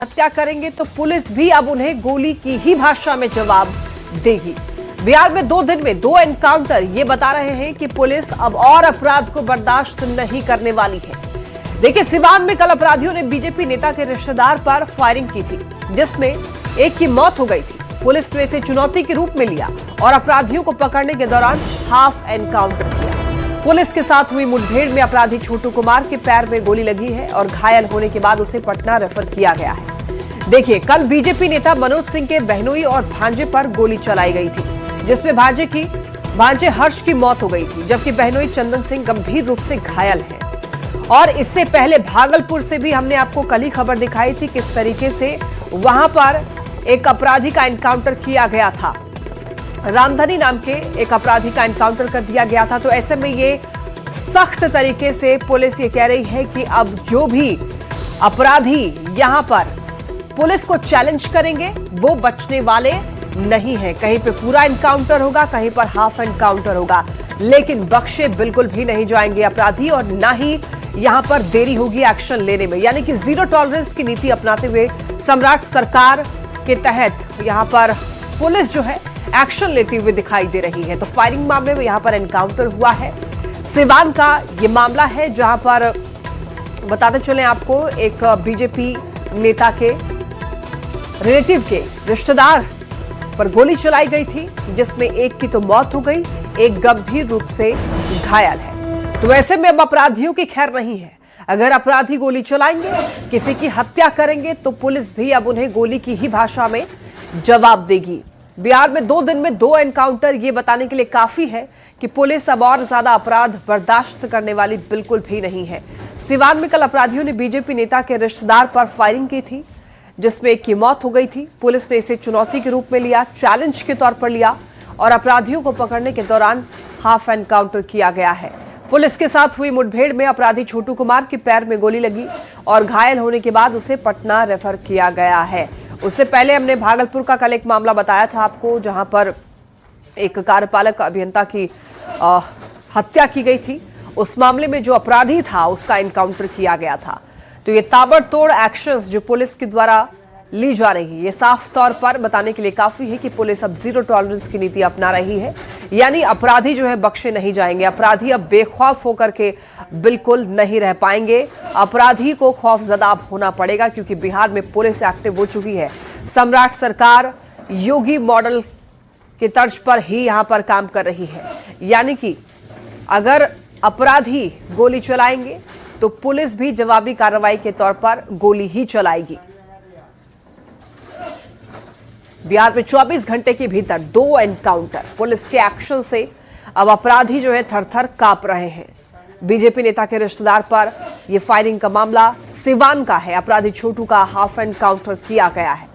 हत्या करेंगे तो पुलिस भी अब उन्हें गोली की ही भाषा में जवाब देगी। बिहार में 2 दिन में 2 एनकाउंटर ये बता रहे हैं कि पुलिस अब और अपराध को बर्दाश्त नहीं करने वाली है। देखिए, सिवान में कल अपराधियों ने बीजेपी नेता के रिश्तेदार पर फायरिंग की थी, जिसमें एक की मौत हो गई थी। पुलिस ने इसे चुनौती के रूप में लिया और अपराधियों को पकड़ने के दौरान हाफ एनकाउंटर किया। पुलिस के साथ हुई मुठभेड़ में अपराधी छोटू कुमार के पैर में गोली लगी है और घायल होने के बाद उसे पटना रेफर किया गया है। देखिए, कल बीजेपी नेता मनोज सिंह के बहनोई और भांजे पर गोली चलाई गई थी, जिसमें भांजे हर्ष की मौत हो गई थी, जबकि बहनोई चंदन सिंह गंभीर रूप से घायल है। और इससे पहले भागलपुर से भी हमने आपको कल ही खबर दिखाई थी किस तरीके से वहां पर एक अपराधी का एनकाउंटर किया गया था। रामधनी नाम के एक अपराधी का एनकाउंटर कर दिया गया था। तो ऐसे में ये सख्त तरीके से पुलिस ये कह रही है कि अब जो भी अपराधी यहां पर पुलिस को चैलेंज करेंगे वो बचने वाले नहीं है। कहीं पे पूरा एनकाउंटर होगा, कहीं पर हाफ एनकाउंटर होगा, लेकिन बख्शे बिल्कुल भी नहीं जाएंगे अपराधी और ना ही यहां पर देरी होगी एक्शन लेने में। यानी कि जीरो टॉलरेंस की नीति अपनाते हुए सम्राट सरकार के तहत यहां पर पुलिस जो है एक्शन लेती हुई दिखाई दे रही है। तो फायरिंग मामले में यहां पर एनकाउंटर हुआ है। सिवान का यह मामला है जहां पर बताते चले आपको एक बीजेपी नेता के रिलेटिव के रिश्तेदार पर गोली चलाई गई थी, जिसमें एक की तो मौत हो गई, एक गंभीर रूप से घायल है। तो ऐसे में अब अपराधियों की खैर नहीं है। अगर अपराधी गोली चलाएंगे, किसी की हत्या करेंगे, तो पुलिस भी अब उन्हें गोली की ही भाषा में जवाब देगी। बिहार में 2 दिन में 2 एनकाउंटर ये बताने के लिए काफी है कि पुलिस अब और ज्यादा अपराध बर्दाश्त करने वाली बिल्कुल भी नहीं है। सिवान में कल अपराधियों ने बीजेपी नेता के रिश्तेदार पर फायरिंग की थी, जिसमें एक की मौत हो गई थी। पुलिस ने इसे चुनौती के रूप में लिया, चैलेंज के तौर पर लिया और अपराधियों को पकड़ने के दौरान हाफ एनकाउंटर किया गया है। पुलिस के साथ हुई मुठभेड़ में अपराधी छोटू कुमार के पैर में गोली लगी और घायल होने के बाद उसे पटना रेफर किया गया है। उससे पहले हमने भागलपुर का कल एक मामला बताया था आपको, जहां पर एक कार्यपालक अभियंता की हत्या की गई थी। उस मामले में जो अपराधी था उसका एनकाउंटर किया गया था। तो ये ताबड़तोड़ एक्शंस जो पुलिस के द्वारा ली जा रही है, ये साफ तौर पर बताने के लिए काफी है कि पुलिस अब जीरो टॉलरेंस की नीति अपना रही है। यानी अपराधी जो है बख्शे नहीं जाएंगे। अपराधी अब बेखौफ होकर के बिल्कुल नहीं रह पाएंगे। अपराधी को खौफजदा होना पड़ेगा, क्योंकि बिहार में पुलिस एक्टिव हो चुकी है। सम्राट सरकार योगी मॉडल के तर्ज पर ही यहां पर काम कर रही है। यानी कि अगर अपराधी गोली चलाएंगे तो पुलिस भी जवाबी कार्रवाई के तौर पर गोली ही चलाएगी। बिहार में 24 घंटे के भीतर 2 एनकाउंटर। पुलिस के एक्शन से अब अपराधी जो है थर-थर कांप रहे हैं। बीजेपी नेता के रिश्तेदार पर यह फायरिंग का मामला सिवान का है। अपराधी छोटू का हाफ एनकाउंटर किया गया है।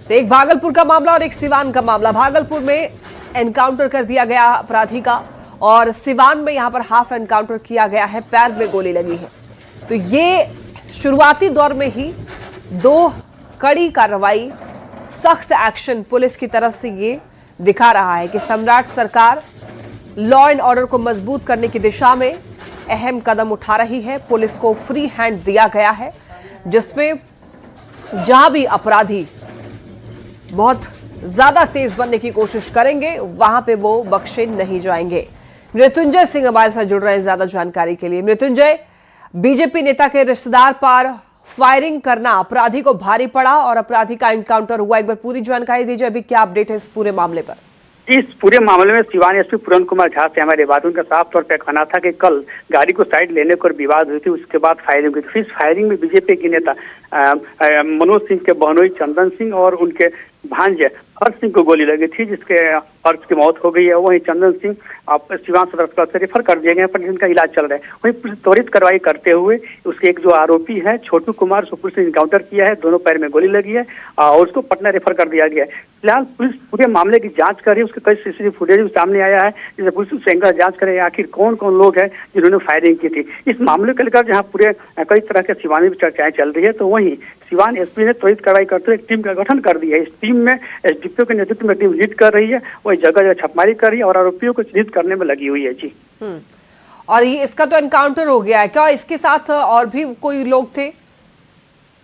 तो एक भागलपुर का मामला और एक सिवान का मामला। भागलपुर में एनकाउंटर कर दिया गया अपराधी का और सिवान में यहां पर हाफ एनकाउंटर किया गया है, पैर में गोली लगी है। तो ये शुरुआती दौर में ही 2 कड़ी कार्रवाई, सख्त एक्शन पुलिस की तरफ से ये दिखा रहा है कि सम्राट सरकार लॉ एंड ऑर्डर को मजबूत करने की दिशा में अहम कदम उठा रही है। पुलिस को फ्री हैंड दिया गया है, जिसमें जहां भी अपराधी बहुत ज्यादा तेज बनने की कोशिश करेंगे, वहां पे वो बख्शे नहीं जाएंगे। मृत्युंजय सिंह हमारे साथ जुड़ रहे हैं ज्यादा जानकारी के लिए। मृत्युंजय, बीजेपी नेता के रिश्तेदार पर फायरिंग करना अपराधी को भारी पड़ा और अपराधी का एनकाउंटर हुआ। एक बार पूरी जानकारी दीजिए, अभी क्या अपडेट है इस पूरे मामले पर? इस पूरे मामले में सिवान एसपी पूरन कुमार झा से हमारे बात, उनका साफ तौर पर कहना था कि कल गाड़ी को साइड लेने को विवाद हुई थी, उसके बाद फायरिंग हुई थी। इस फायरिंग में बीजेपी के नेता मनोज सिंह के बहनोई चंदन सिंह और उनके भांजे हर्ष सिंह को गोली लगी थी, जिसके हर्ष की मौत हो गई है। वहीं चंदन सिंह सिवान सदर अस्पताल से रेफर कर दिए गए, पर जिनका इलाज चल रहा है। वहीं पुलिस त्वरित कार्रवाई करते हुए उसके एक जो आरोपी है छोटू कुमार, उसको पुलिस ने इनकाउंटर किया है, दोनों पैर में गोली लगी है और उसको पटना रेफर कर दिया गया है। फिलहाल पुलिस पूरे मामले की जांच कर रही है। उसके कई सीसीटीवी फुटेज सामने आया है, जिसे पुलिस उस एंगल जांच करे आखिर कौन कौन लोग हैं जिन्होंने फायरिंग की थी। इस मामले को लेकर जहाँ पूरे कई तरह के सिवान में चर्चाएं चल रही है, तो वहीं सिवान एसपी ने त्वरित कार्रवाई करते हुए एक टीम का गठन कर दिया है। इस टीम में एसडीपीओ के नेतृत्व में टीम लीड कर रही है, वही जगह जगह छापेमारी कर रही है और आरोपियों को चिन्हित करने में लगी हुई है। जी। और ये इसका तो एनकाउंटर हो गया है, क्या इसके साथ और भी कोई लोग थे?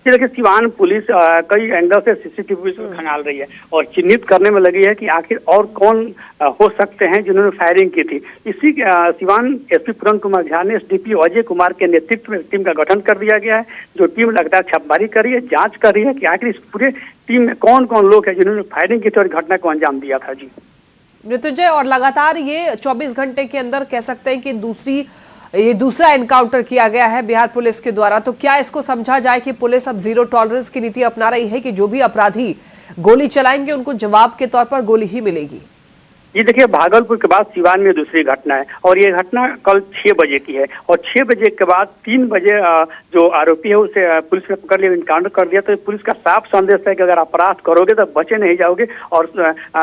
देखिए, सिवान पुलिस कई एंगल से सीसीटीवी को खंगाल रही है और चिन्हित करने में लगी है कि आखिर और कौन हो सकते हैं जिन्होंने फायरिंग की थी। इसी सिवान एसपी पूरन कुमार झा ने एसडीपी अजय कुमार के नेतृत्व में टीम का गठन कर दिया गया है, जो टीम लगातार छापेमारी कर रही है, जांच कर रही है कि आखिर इस पूरे टीम में कौन कौन लोग हैं जिन्होंने फायरिंग की थी और घटना को अंजाम दिया था। जी मृत्युंजय, और लगातार ये 24 घंटे के अंदर कह सकते हैं कि ये दूसरा एनकाउंटर किया गया है बिहार पुलिस के द्वारा, तो क्या इसको समझा जाए कि पुलिस अब जीरो टॉलरेंस की नीति अपना रही है कि जो भी अपराधी गोली चलाएंगे उनको जवाब के तौर पर गोली ही मिलेगी? ये देखिए, भागलपुर के बाद सिवान में दूसरी घटना है और ये घटना कल 6 बजे की है और 6 बजे के बाद 3 बजे जो आरोपी है उसे पुलिस ने पकड़ लिया, इनकाउंटर कर दिया। तो पुलिस का साफ संदेश है कि अगर अपराध करोगे तो बचे नहीं जाओगे और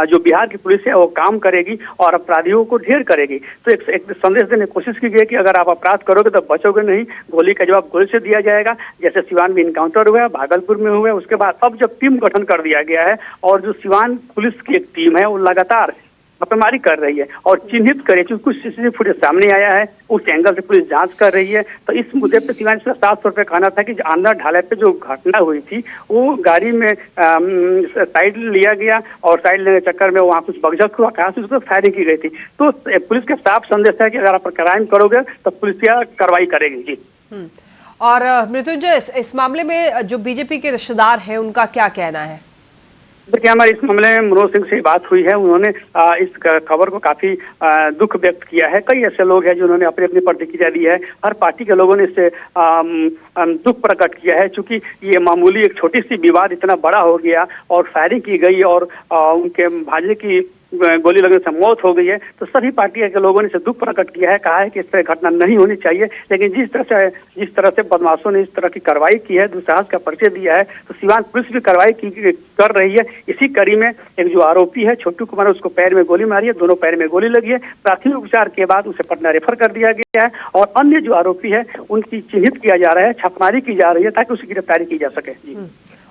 जो बिहार की पुलिस है वो काम करेगी और अपराधियों को ढेर करेगी। तो एक संदेश देने की कोशिश की गई कि अगर आप अपराध करोगे तो बचोगे नहीं, गोली का जवाब गोली से दिया जाएगा। जैसे सिवान में इनकाउंटर हुआ, भागलपुर में हुआ, उसके बाद अब जब टीम गठन कर दिया गया है और जो सिवान पुलिस की एक टीम है वो लगातार छापेमारी कर रही है और चिन्हित करे, क्योंकि कुछ सीसीटीवी फुटेज सामने आया है, उस एंगल से पुलिस जांच कर रही है। तो इस मुद्दे पे सिवान से साफ तौर पे कहना था कि आंध्र ढाले पे जो घटना हुई थी वो गाड़ी में साइड लिया गया और साइड लेने के चक्कर में वहाँ कुछ बगझक हुआ, कहा उसको फायरिंग की गई थी। तो पुलिस का साफ संदेश है कि अगर आप क्राइम करोगे तो पुलिस क्या कार्रवाई करेगी। जी और मृत्युंजय, इस मामले में जो बीजेपी के रिश्तेदार हैं उनका क्या कहना है? देखिए, हमारे इस मामले में मनोज सिंह से बात हुई है, उन्होंने इस खबर को काफी दुख व्यक्त किया है। कई ऐसे लोग हैं जिन्होंने अपनी अपनी प्रतिक्रिया दी है, हर पार्टी के लोगों ने इससे दुख प्रकट किया है, क्योंकि ये मामूली एक छोटी सी विवाद इतना बड़ा हो गया और फायरिंग की गई और उनके भांजे की गोली लगने से मौत हो गई है। तो सभी पार्टियों के लोगों ने इसे दुख प्रकट किया है, कहा है कि इस तरह घटना नहीं होनी चाहिए। लेकिन जिस तरह से बदमाशों ने इस तरह की कार्रवाई की है, दुस्साहस का परिचय दिया है, तो सिवान पुलिस भी कार्रवाई कर रही है। इसी कड़ी में एक जो आरोपी है छोटू कुमार, उसको पैर में गोली मारी है, दोनों पैर में गोली लगी है। प्राथमिक उपचार के बाद उसे पटना रेफर कर दिया गया है और अन्य जो आरोपी है उनकी चिन्हित किया जा रहा है, छापेमारी की जा रही है ताकि उसकी गिरफ्तारी की जा सके। जी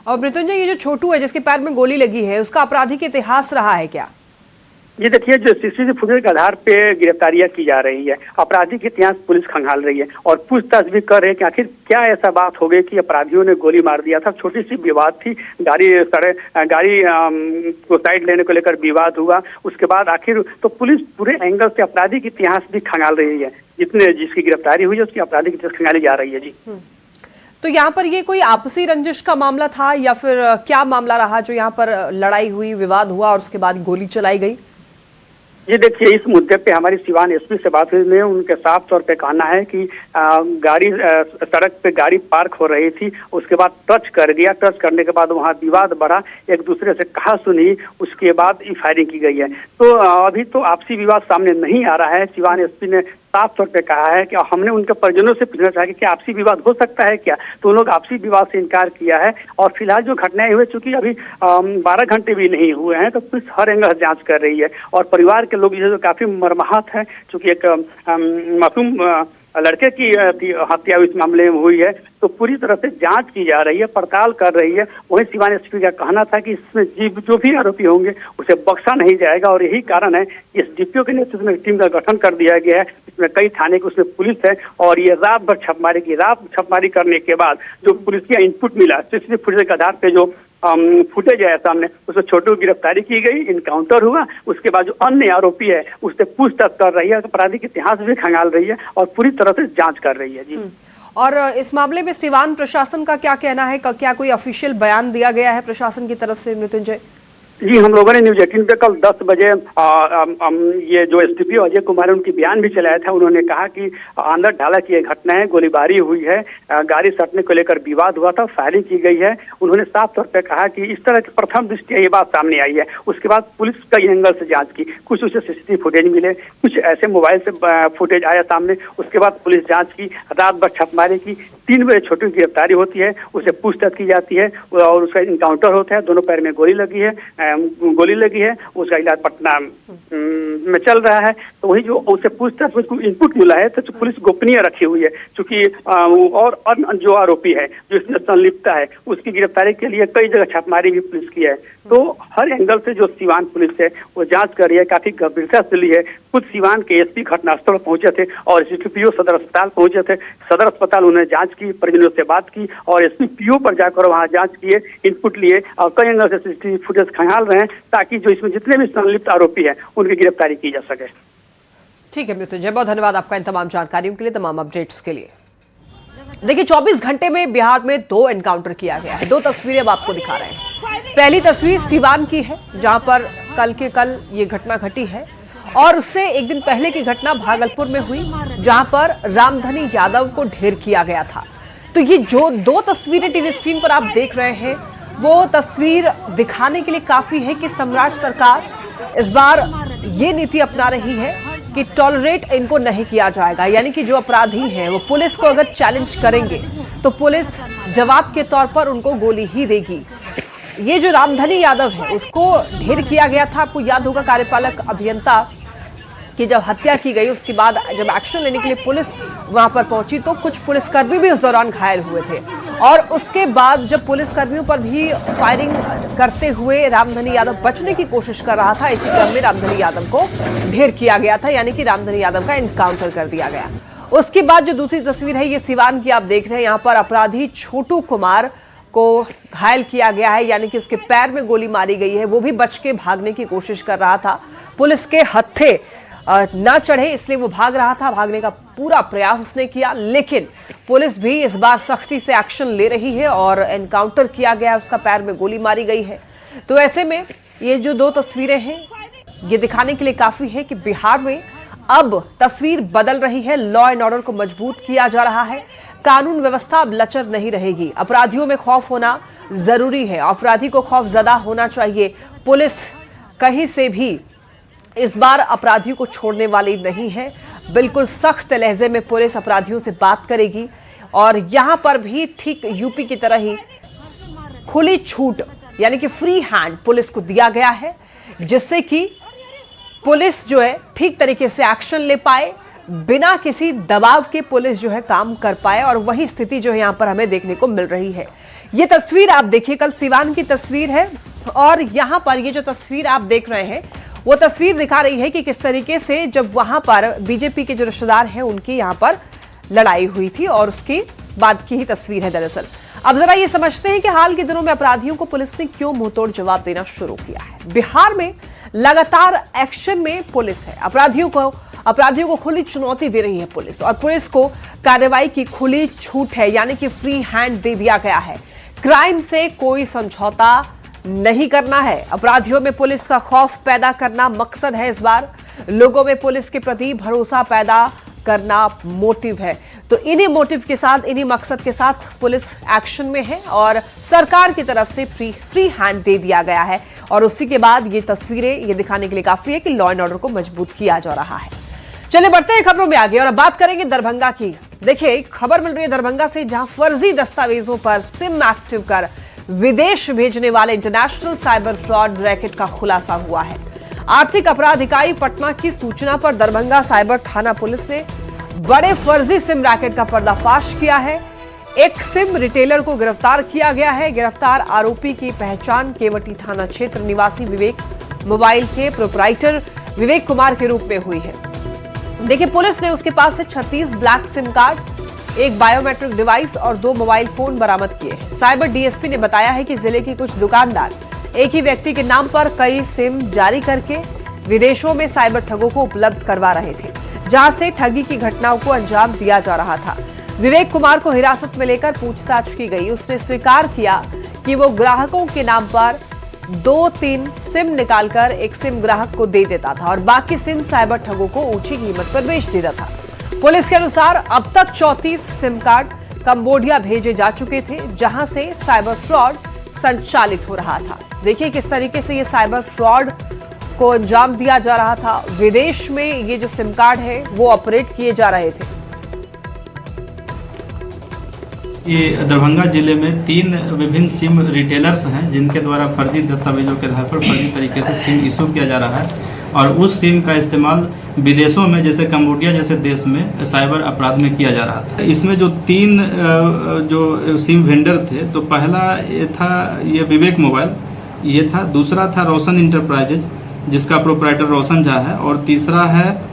और मृत्युंजय, ये जो छोटू है जिसके पैर में गोली लगी है, उसका आपराधिक इतिहास रहा है क्या? ये देखिए, जो सीसीटीवी फुटेज के आधार पे गिरफ्तारियां की जा रही है, आपराधिक इतिहास पुलिस खंगाल रही है और पूछताछ भी कर रहे हैं कि आखिर क्या ऐसा बात हो गई कि अपराधियों ने गोली मार दिया था। छोटी सी विवाद थी, गाड़ी को साइड लेने को लेकर विवाद हुआ, उसके बाद आखिर तो पुलिस पूरे एंगल से आपराधिक इतिहास भी खंगाल रही है। जिसकी गिरफ्तारी हुई है उसकी आपराधिक इतिहास खंगाली जा रही है। जी तो यहाँ पर ये कोई आपसी रंजिश का मामला था या फिर क्या मामला रहा जो यहाँ पर लड़ाई हुई, विवाद हुआ और उसके बाद गोली चलाई गई? ये देखिए, इस मुद्दे पे हमारी सिवान एसपी से बात हुई, उनके साफ तौर पे कहना है कि गाड़ी सड़क पे गाड़ी पार्क हो रही थी, उसके बाद टच कर दिया, टच करने के बाद वहाँ विवाद बढ़ा, एक दूसरे से कहा सुनी, उसके बाद फायरिंग की गई है। तो अभी तो आपसी विवाद सामने नहीं आ रहा है। सिवान एसपी ने साफ तौर पे कहा है कि हमने उनके परिजनों से पूछना चाहा कि क्या आपसी विवाद हो सकता है क्या, तो उन लोग आपसी विवाद से इनकार किया है। और फिलहाल जो घटनाएं हुई, चूंकि अभी 12 घंटे भी नहीं हुए हैं, तो पुलिस हर एंगल जांच कर रही है और परिवार के लोग जो काफी मर्माहत है, चूंकि एक मासूम लड़के की हत्या इस मामले में हुई है, तो पूरी तरह से जांच की जा रही है, पड़ताल कर रही है। वही सिवान एसपी का कहना था कि इसमें जो भी आरोपी होंगे उसे बख्शा नहीं जाएगा और यही कारण है कि इस डीपीओ के नेतृत्व में टीम का गठन कर दिया गया है। इसमें कई थाने की उसमें पुलिस है और ये रात भर छापेमारी की। रात छापेमारी करने के बाद जो पुलिस का इनपुट मिला, सीसीटीवी फुटेज के आधार पे जो फुटेज आया सामने, उसमें छोटू गिरफ्तारी की गई, इनकाउंटर हुआ, उसके बाद जो अन्य आरोपी है उससे पूछताछ कर रही है, आपराधिक इतिहास भी खंगाल रही है और पूरी तरह से जांच कर रही है। जी और इस मामले में सिवान प्रशासन का क्या कहना है? क्या कोई ऑफिशियल बयान दिया गया है प्रशासन की तरफ से, मृत्युंजय? जी, हम लोगों ने न्यूज 18 पे कल 10 बजे ये जो एसडीपी अजय कुमार है उनकी बयान भी चलाया था। उन्होंने कहा कि आंध्र ढाला की एक घटना है, गोलीबारी हुई है, गाड़ी सटने को लेकर विवाद हुआ था, फायरिंग की गई है। उन्होंने साफ तौर पे कहा कि इस तरह की प्रथम दृष्टया ये बात सामने आई है। उसके बाद पुलिस कई एंगल से जांच की, कुछ उसे सीसीटीवी फुटेज मिले, कुछ ऐसे मोबाइल से फुटेज आया सामने। उसके बाद पुलिस जांच की, रात भर छापेमारी की, 3 बजे छोटू की गिरफ्तारी होती है, उसे पूछताछ की जाती है और उसका इनकाउंटर होता है। दोनों पैर में गोली लगी है, उसका इलाज पटना में चल रहा है। तो वही जो उसे पूछताछ उसको इनपुट मिला है, तो पुलिस गोपनीय रखी हुई है, क्योंकि और जो आरोपी है जो इसमें संलिप्तता है उसकी गिरफ्तारी के लिए कई जगह छापेमारी भी पुलिस की है। तो हर एंगल से जो सिवान पुलिस है वो जांच कर रही है, काफी गंभीरता से ली है। खुद सीवान के एसपी घटनास्थल पर पहुंचे थे और एसडीपीओ सदर अस्पताल पहुंचे थे। सदर अस्पताल उन्होंने जांच की, परिजनों से बात की और एसपी पीओ पर जाकर वहां जांच किए, इनपुट लिए और कई एंगल से सीसीटीवी फुटेज खंगाल रहे हैं ताकि जो इसमें जितने भी संलिप्त आरोपी हैं उनकी गिरफ्तारी की जा सके। ठीक है मृत्युंजय, बहुत धन्यवाद आपका इन तमाम जानकारियों के लिए, तमाम अपडेट्स के लिए। देखिए 24 घंटे में बिहार में 2 एनकाउंटर किया गया है। 2 तस्वीरें अब आपको दिखा रहे हैं। पहली तस्वीर सीवान की है जहां पर कल ये घटना घटी है और उससे एक दिन पहले की घटना भागलपुर में हुई जहां पर रामधनी यादव को ढेर किया गया था। तो ये जो 2 तस्वीरें टीवी स्क्रीन पर आप देख रहे हैं वो तस्वीर दिखाने के लिए काफी है कि सम्राट सरकार इस बार ये नीति अपना रही है कि टॉलरेट इनको नहीं किया जाएगा, यानी कि जो अपराधी हैं वो पुलिस को अगर चैलेंज करेंगे तो पुलिस जवाब के तौर पर उनको गोली ही देगी। ये जो रामधनी यादव है उसको ढेर किया गया था। आपको याद होगा कार्यपालक अभियंता कि जब हत्या की गई उसके बाद जब एक्शन लेने के लिए पुलिस वहां पर पहुंची तो कुछ पुलिसकर्मी भी उस दौरान घायल हुए थे और उसके बाद जब पुलिसकर्मियों पर भी फायरिंग करते हुए रामधनी यादव बचने की कोशिश कर रहा था, इसी क्रम में रामधनी यादव को ढेर किया गया था, यानी कि रामधनी यादव का एनकाउंटर कर दिया गया। उसके बाद जो दूसरी तस्वीर है ये सिवान की आप देख रहे हैं। यहाँ पर अपराधी छोटू कुमार को घायल किया गया है, यानी कि उसके पैर में गोली मारी गई है। वो भी बच के भागने की कोशिश कर रहा था, पुलिस के हत्थे ना चढ़े इसलिए वो भाग रहा था। भागने का पूरा प्रयास उसने किया, लेकिन पुलिस भी इस बार सख्ती से एक्शन ले रही है और एनकाउंटर किया गया, उसका पैर में गोली मारी गई है। तो ऐसे में ये जो 2 तस्वीरें हैं ये दिखाने के लिए काफी है कि बिहार में अब तस्वीर बदल रही है। लॉ एंड ऑर्डर को मजबूत किया जा रहा है, कानून व्यवस्था अब लचर नहीं रहेगी। अपराधियों में खौफ होना जरूरी है, अपराधी को खौफ ज़्यादा होना चाहिए। पुलिस कहीं से भी इस बार अपराधियों को छोड़ने वाली नहीं है। बिल्कुल सख्त लहजे में पुलिस अपराधियों से बात करेगी और यहां पर भी ठीक यूपी की तरह ही खुली छूट यानी कि फ्री हैंड पुलिस को दिया गया है, जिससे कि पुलिस जो है ठीक तरीके से एक्शन ले पाए, बिना किसी दबाव के पुलिस जो है काम कर पाए और वही स्थिति जो है यहां पर हमें देखने को मिल रही है। ये तस्वीर आप देखिए, कल सिवान की तस्वीर है और यहां पर ये जो तस्वीर आप देख रहे हैं वो तस्वीर दिखा रही है कि किस तरीके से जब वहां पर बीजेपी के जो रिश्तेदार हैं उनकी यहां पर लड़ाई हुई थी और उसके बाद की ही तस्वीर है दरअसल। अब जरा ये समझते हैं कि हाल के दिनों में अपराधियों को पुलिस ने क्यों मुंहतोड़ जवाब देना शुरू किया है। बिहार में लगातार एक्शन में पुलिस है, अपराधियों को खुली चुनौती दे रही है पुलिस और पुलिस को कार्रवाई की खुली छूट है, यानी कि फ्री हैंड दे दिया गया है। क्राइम से कोई समझौता नहीं करना है, अपराधियों में पुलिस का खौफ पैदा करना मकसद है। इस बार लोगों में पुलिस के प्रति भरोसा पैदा करना मोटिव है। तो इन्हीं मोटिव के साथ, इन्हीं मकसद के साथ पुलिस एक्शन में है और सरकार की तरफ से फ्री हैंड दे दिया गया है और उसी के बाद ये तस्वीरें ये दिखाने के लिए काफी है कि लॉ एंड ऑर्डर को मजबूत किया जा रहा है। चलिए बढ़ते हैं खबरों में आगे और अब बात करेंगे दरभंगा की। देखिए खबर मिल रही है दरभंगा से, जहां फर्जी दस्तावेजों पर सिम एक्टिव कर विदेश भेजने वाले इंटरनेशनल साइबर फ्रॉड रैकेट का खुलासा हुआ है। आर्थिक अपराध इकाई पटना की सूचना पर दरभंगा साइबर थाना पुलिस ने बड़े फर्जी सिम रैकेट का पर्दाफाश किया है। एक सिम रिटेलर को गिरफ्तार किया गया है। गिरफ्तार आरोपी की पहचान केवटी थाना क्षेत्र निवासी विवेक मोबाइल के प्रोपराइटर विवेक कुमार के रूप में हुई है। देखिए पुलिस ने उसके पास से 36 ब्लैक सिम कार्ड, एक बायोमेट्रिक डिवाइस और 2 मोबाइल फोन बरामद किए हैं। साइबर डीएसपी ने बताया है कि जिले के कुछ दुकानदार एक ही व्यक्ति के नाम पर कई सिम जारी करके विदेशों में साइबर ठगों को उपलब्ध करवा रहे थे, जहां से ठगी की घटनाओं को अंजाम दिया जा रहा था। विवेक कुमार को हिरासत में लेकर पूछताछ की गई। उसने स्वीकार किया कि वो ग्राहकों के नाम पर 2-3 सिम निकालकर एक सिम ग्राहक को दे देता था और बाकी सिम साइबर ठगों को ऊंची कीमत पर बेच देता था। पुलिस के अनुसार अब तक 34 सिम कार्ड कंबोडिया भेजे जा चुके थे, जहां से साइबर फ्रॉड संचालित हो रहा था। देखिए किस तरीके से ये साइबर फ्रॉड को अंजाम दिया जा रहा था। विदेश में ये जो सिम कार्ड है वो ऑपरेट किए जा रहे थे। ये दरभंगा जिले में 3 विभिन्न सिम रिटेलर्स हैं जिनके द्वारा फर्जी दस्तावेजों के आधार पर फर्जी तरीके से सिम इशू किया जा रहा है और उस सिम का इस्तेमाल विदेशों में जैसे कंबोडिया जैसे देश में साइबर अपराध में किया जा रहा था। इसमें जो 3 जो सिम वेंडर थे, तो पहला ये था ये विवेक मोबाइल, ये था, दूसरा था रोशन इंटरप्राइजेज, जिसका प्रोप्राइटर रोशन झा है, और तीसरा है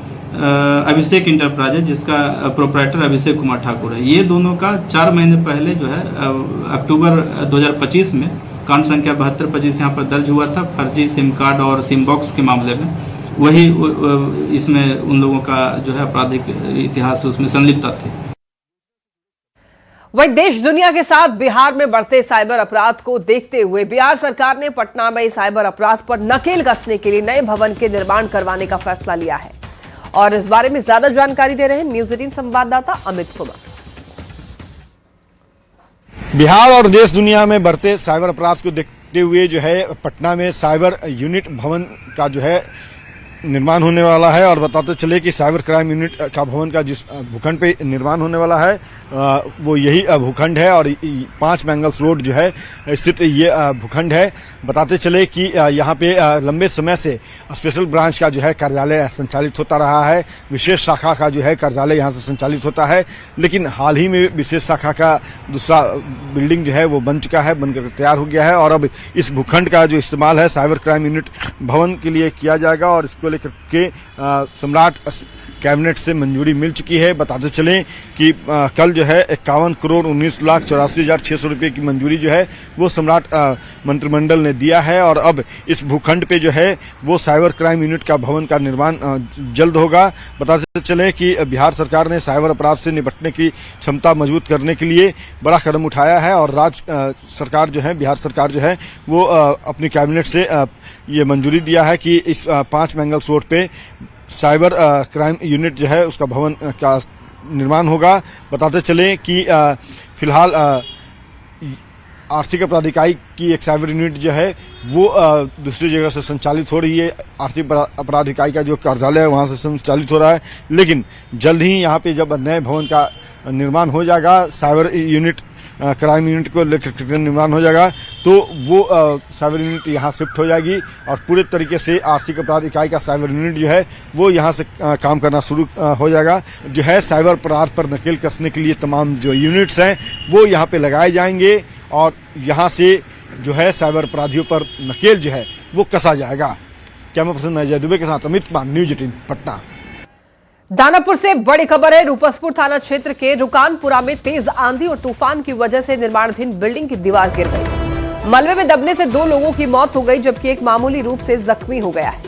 अभिषेक इंटरप्राइजेज जिसका प्रोप्राइटर अभिषेक कुमार ठाकुर है। ये दोनों का 4 महीने पहले जो है अक्टूबर 2025 में कांड संख्या 7225 यहाँ पर दर्ज हुआ था फर्जी सिम कार्ड और सिम बॉक्स के मामले में। वही इसमें उन लोगों का जो है आपराधिक इतिहास उसमें संलिप्तता थी। वहीं देश दुनिया के साथ बिहार में बढ़ते साइबर अपराध को देखते हुए बिहार सरकार ने पटना में साइबर अपराध पर नकेल कसने के लिए नए भवन के निर्माण करवाने का फैसला लिया है। और इस बारे में ज्यादा जानकारी दे रहे हैं न्यूज 18 संवाददाता अमित कुमार। बिहार और देश दुनिया में बढ़ते साइबर अपराध को देखते हुए जो है पटना में साइबर यूनिट भवन का जो है निर्माण होने वाला है। और बताते चले कि साइबर क्राइम यूनिट का भवन का जिस भूखंड पे निर्माण होने वाला है वो यही भूखंड है और 5 मैंगल्स रोड जो है स्थित ये भूखंड है। बताते चले कि यहाँ पे लंबे समय से स्पेशल ब्रांच का जो है कार्यालय संचालित होता रहा है, विशेष शाखा का जो है कार्यालय यहाँ से संचालित होता है। लेकिन हाल ही में विशेष शाखा का दूसरा बिल्डिंग जो है वो बन चुका है, बनकर तैयार हो गया है और अब इस भूखंड का जो इस्तेमाल है साइबर क्राइम यूनिट भवन के लिए किया जाएगा और इसको लेकर के सम्राट कैबिनेट से मंजूरी मिल चुकी है। बताते चलें कि कल जो है 51,19,84,600 रुपये की मंजूरी जो है वो सम्राट मंत्रिमंडल ने दिया है और अब इस भूखंड पे जो है वो साइबर क्राइम यूनिट का भवन का निर्माण जल्द होगा। बताते चलें कि बिहार सरकार ने साइबर अपराध से निपटने की क्षमता मजबूत करने के लिए बड़ा कदम उठाया है और राज्य सरकार जो है बिहार सरकार जो है वो अपनी कैबिनेट से ये मंजूरी दिया है कि इस 5 मैंगल्स रोड पे साइबर क्राइम यूनिट जो है उसका भवन का निर्माण होगा। बताते चलें कि फिलहाल आर्थिक अपराध इकाई की एक साइबर यूनिट जो है वो दूसरी जगह से संचालित हो रही है। आर्थिक अपराध इकाई का जो कार्यालय है वहाँ से संचालित हो रहा है, लेकिन जल्द ही यहाँ पे जब नए भवन का निर्माण हो जाएगा, साइबर यूनिट क्राइम यूनिट को लेकर निर्माण हो जाएगा तो वो साइबर यूनिट यहाँ शिफ्ट हो जाएगी और पूरे तरीके से आर्थिक अपराध इकाई का साइबर यूनिट जो है वो यहाँ से काम करना शुरू हो जाएगा। जो है साइबर अपराध पर नकेल कसने के लिए तमाम जो यूनिट्स हैं वो यहाँ पे लगाए जाएंगे और यहाँ से जो है साइबर अपराधियों पर नकेल जो है वो कसा जाएगा। कैमरा पर्सन अजय दुबे के साथ अमित कुमार, न्यूज 18 पटना। दानापुर से बड़ी खबर है। रूपसपुर थाना क्षेत्र के रुकानपुरा में तेज आंधी और तूफान की वजह से निर्माणाधीन बिल्डिंग की दीवार गिर गई। मलबे में दबने से 2 लोगों की मौत हो गई जबकि एक मामूली रूप से जख्मी हो गया है।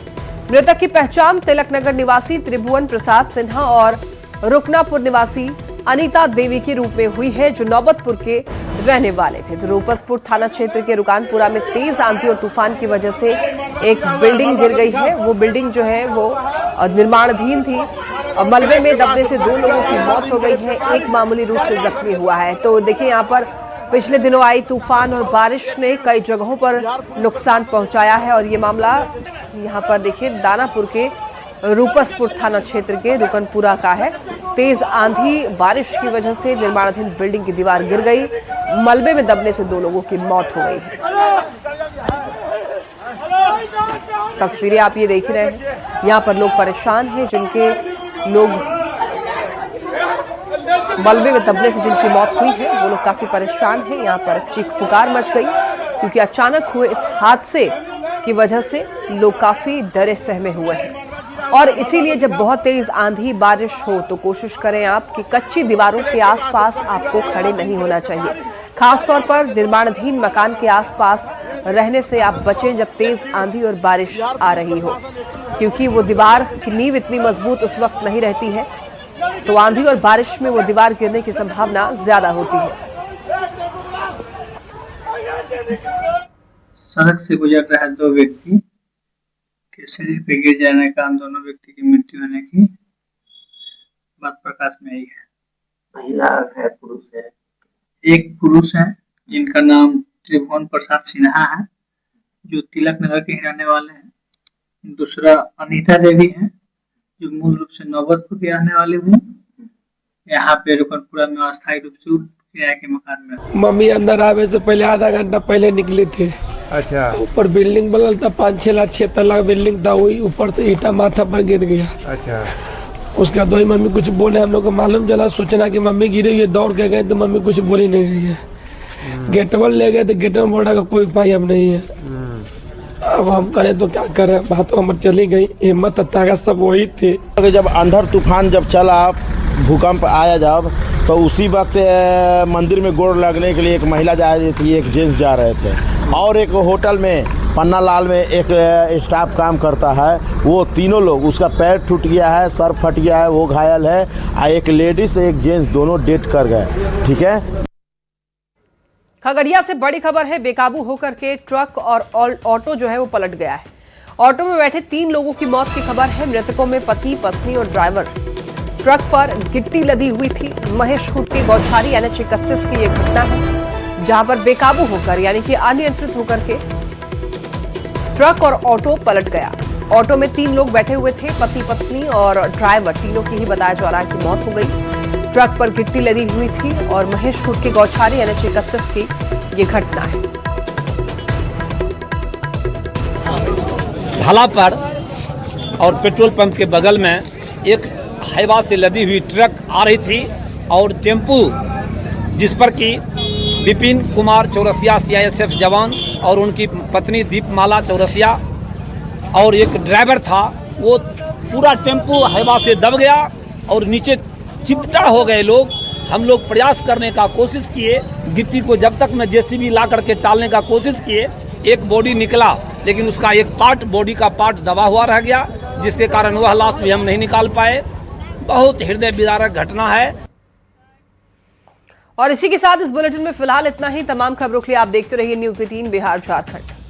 मृतक की पहचान तिलकनगर निवासी त्रिभुवन प्रसाद सिन्हा और रुकनापुर निवासी अनीता देवी के रूप में हुई है जो नौबतपुर के रहने वाले थे। तो रूपसपुर थाना क्षेत्र के रुकानपुरा में तेज आंधी और तूफान की वजह से एक बिल्डिंग गिर गई है। वो बिल्डिंग जो है वो निर्माणाधीन थी और मलबे में दबने से 2 लोगों की मौत हो गई है, एक मामूली रूप से जख्मी हुआ है। तो देखिए यहाँ पर पिछले दिनों आई तूफान और बारिश ने कई जगहों पर नुकसान पहुंचाया है और ये मामला यहाँ पर देखिए दानापुर के रूपसपुर थाना क्षेत्र के रुकनपुरा का है। तेज आंधी बारिश की वजह से निर्माणाधीन बिल्डिंग की दीवार गिर गई, मलबे में दबने से 2 लोगों की मौत हो गई है। तस्वीरें आप ये देख रहे हैं, यहाँ पर लोग परेशान हैं, जिनके लोग मलबे में दबने से जिनकी मौत हुई है वो लोग काफी परेशान हैं। यहाँ पर चीख पुकार मच गई क्योंकि अचानक हुए इस हादसे की वजह से लोग काफी डरे सहमे हुए हैं और इसीलिए जब बहुत तेज आंधी बारिश हो तो कोशिश करें आप कि कच्ची दीवारों के आसपास आपको खड़े नहीं होना चाहिए। खासतौर पर निर्माणाधीन मकान के आसपास रहने से आप बचें जब तेज आंधी और बारिश आ रही हो, क्योंकि वो दीवार की नींव इतनी मजबूत उस वक्त नहीं रहती है तो आंधी और बारिश में वो दीवार गिरने की संभावना ज्यादा होती है। सड़क से गुजर रहे 2 व्यक्ति के शरीर पे गिर जाने का दोनों व्यक्ति की मृत्यु होने की बात प्रकाश में आई है। महिला है, पुरुष है? एक पुरुष है, इनका नाम त्रिभुवन प्रसाद सिन्हा है जो तिलक नगर के रहने वाले हैं। दूसरा अनीता देवी है जो मूल रूप से नौबतपुर के रहने वाले हुई, यहाँ पे रुकनपुरा में अस्थायी रूप से किराए के मकान में। मम्मी अंदर आवे से पहले आधा घंटा पहले निकले थे। अच्छा। ऊपर बिल्डिंग बनल था, 5-6 लाख 6 तला बिल्डिंग था, वही ऊपर से ईटा माथा पर गिर गया। अच्छा। उसके बाद वही मम्मी कुछ बोले, हम लोग को मालूम चला, सोचना कि मम्मी गिरे हुई, दौड़ के गए तो मम्मी कुछ बोली नहीं रही है। गेटवर ले गए तो गेटवर बोला का कोई उपाय अब नहीं है। अब हम करें तो क्या करें, बात तो हमारी चली गई, हिम्मत ताकत सब वही थे। जब अंधर तूफान जब चला, भूकंप आया जब, तो उसी वक्त मंदिर में गोड़ लगने के लिए एक महिला जा रही थी, एक जेंट्स जा रहे थे, और एक होटल में पन्ना लाल में एक स्टाफ काम करता है, वो तीनों लोग, उसका पैर टूट गया है, सर फट गया है, वो घायल है, और एक लेडीज एक जेंट्स दोनों डेथ कर गए। ठीक है। खगड़िया से बड़ी खबर है, बेकाबू होकर के ट्रक और ऑटो जो है वो पलट गया है। ऑटो में बैठे 3 लोगों की मौत की खबर है। मृतकों में पति, पत्नी और ड्राइवर। ट्रक पर गिट्टी लदी हुई थी। महेश खूंट के गौछारी NH 31 की यह घटना है, जहां पर बेकाबू होकर यानी कि अनियंत्रित होकर के ट्रक और ऑटो पलट गया। ऑटो में 3 लोग बैठे हुए थे, पति, पत्नी और ड्राइवर। तीनों की ही बताया जा रहा है कि मौत हो गई। ट्रक पर गिट्टी लदी हुई थी और महेश खूंट के गौछारी NH 31 की ये घटना है। ढाला पर और पेट्रोल पंप के बगल में एक हाईवा से लदी हुई ट्रक आ रही थी और टेम्पू जिस पर कि विपिन कुमार चौरसिया CISF जवान और उनकी पत्नी दीपमाला चौरसिया और एक ड्राइवर था, वो पूरा टेम्पू हाईवा से दब गया और नीचे चिपटा हो गए लोग। हम लोग प्रयास करने का कोशिश किए, गिट्टी को जब तक में JCB ला करके टालने का कोशिश किए, एक बॉडी निकला, लेकिन उसका एक पार्ट, बॉडी का पार्ट दबा हुआ रह गया, जिसके कारण वह लाश भी हम नहीं निकाल पाए। बहुत हृदय विदारक घटना है। और इसी के साथ इस बुलेटिन में फिलहाल इतना ही। तमाम खबरों के लिए आप देखते रहिए News 18 बिहार झारखंड।